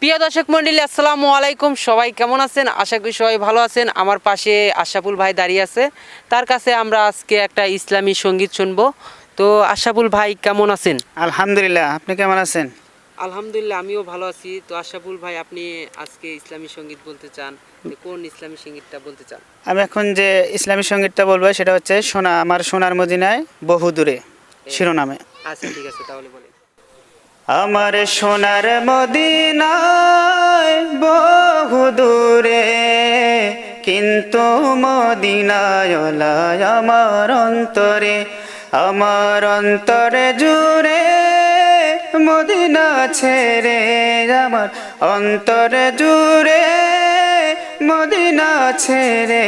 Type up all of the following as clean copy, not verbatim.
প্রিয় দর্শক মণ্ডলী, আসসালামু আলাইকুম। সবাই কেমন আছেন? আশা করি সবাই ভালো আছেন। আমার পাশে আশরাফুল ভাই দাঁড়িয়ে আছে, তার কাছে আমরা আজকে একটা ইসলামী সঙ্গীত শুনবো। তো আশরাফুল ভাই কেমন আছেন? আলহামদুলিল্লাহ, আপনি কেমন আছেন? আলহামদুলিল্লাহ, আমিও ভালো আছি। তো আশরাফুল ভাই, আপনি আজকে ইসলামী সঙ্গীত বলতে চান, তো কোন ইসলামী সঙ্গীতটা বলতে চান? আমি এখন যে ইসলামী সঙ্গীতটা বলবো সেটা হচ্ছে সোনা আমার সোনার মদিনায় বহু দূরে শিরোনামে। আচ্ছা, ঠিক আছে, তাহলে বলেন। আমার সোনার মদিনায় বহু দূরে, কিন্তু মদিনায় আমার অন্তরে, আমার অন্তরে জুড়ে মদিনা ছেড়ে, আমার অন্তরে জুড়ে মদিনা ছেড়ে,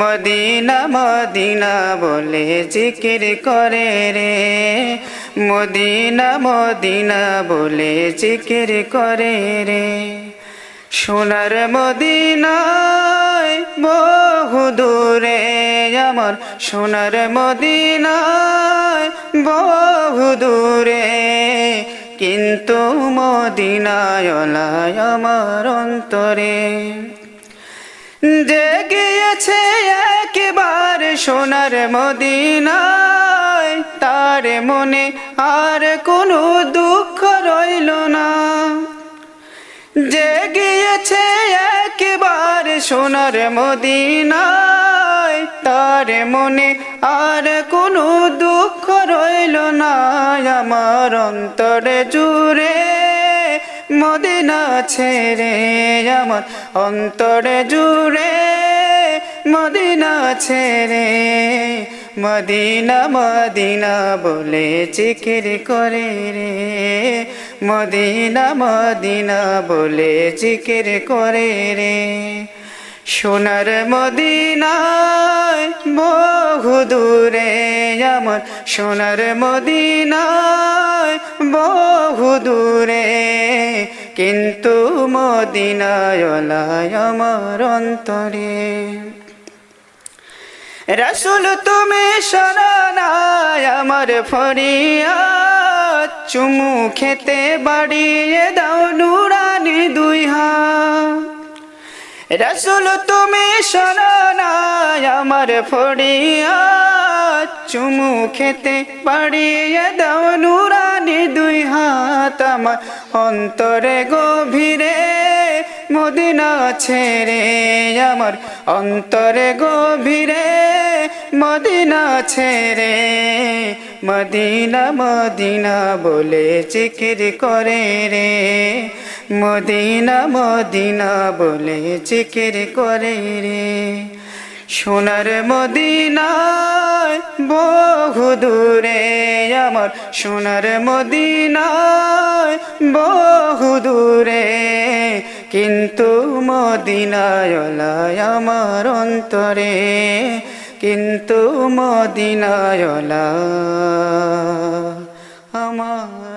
মদিনা মদিনা বলে জিকির করে রে, মদিনা মদিনা বলে জিকির করে রে। সোনার মদিনায় বহু দূরে, আমার সোনার মদিনায় বহু দূরে, কিন্তু মদিনায় আমার অন্তরে। যে গিয়েছে একবার সোনার মদিনায়, তার মনে আর কোনো দুঃখ রইল না। যে গিয়েছে একবার সোনার মদিনায়, তার মনে আর কোনো দুঃখ রইল না। আমার অন্তরে জুড়ে মদিনা ছেড়ে, আমার অন্তরে জুড়ে মদিনা ছেড়ে, মদিনা মদিনা বলে জিকির করে রে, মদিনা মদিনা বলে জিকির করে রে। সোনার মদিনায় বহু দূরে, আমার সোনার মদিনায় বহু দূরে, কিন্তু মদিনায় আমার অন্তরে। রাসূল তুমি শরণায় আমার ফরিয়াদ, চুমু খেতে বাড়িয়ে দাও নুরানি দুই হাত। রাসূল তুমি শরণায় আমার ফরিয়াদ, চুমু খেতে বাড়িয়ে দাও নুরানি দুই হাত। আমার অন্তরে গভীরে মদিনা ছেড়ে, আমার অন্তরে গভীরে মদিনা ছেড়ে, মদিনা মদিনা বলে জিকির করে রে, মদিনা মদিনা বলে জিকির করে রে। সোনার মদিনায় বহু দূরে, আমার সোনার মদিনায় বহু দূরে, কিন্তু মদিনায় আমার অন্তরে, কিন্তু মদিনায় আমার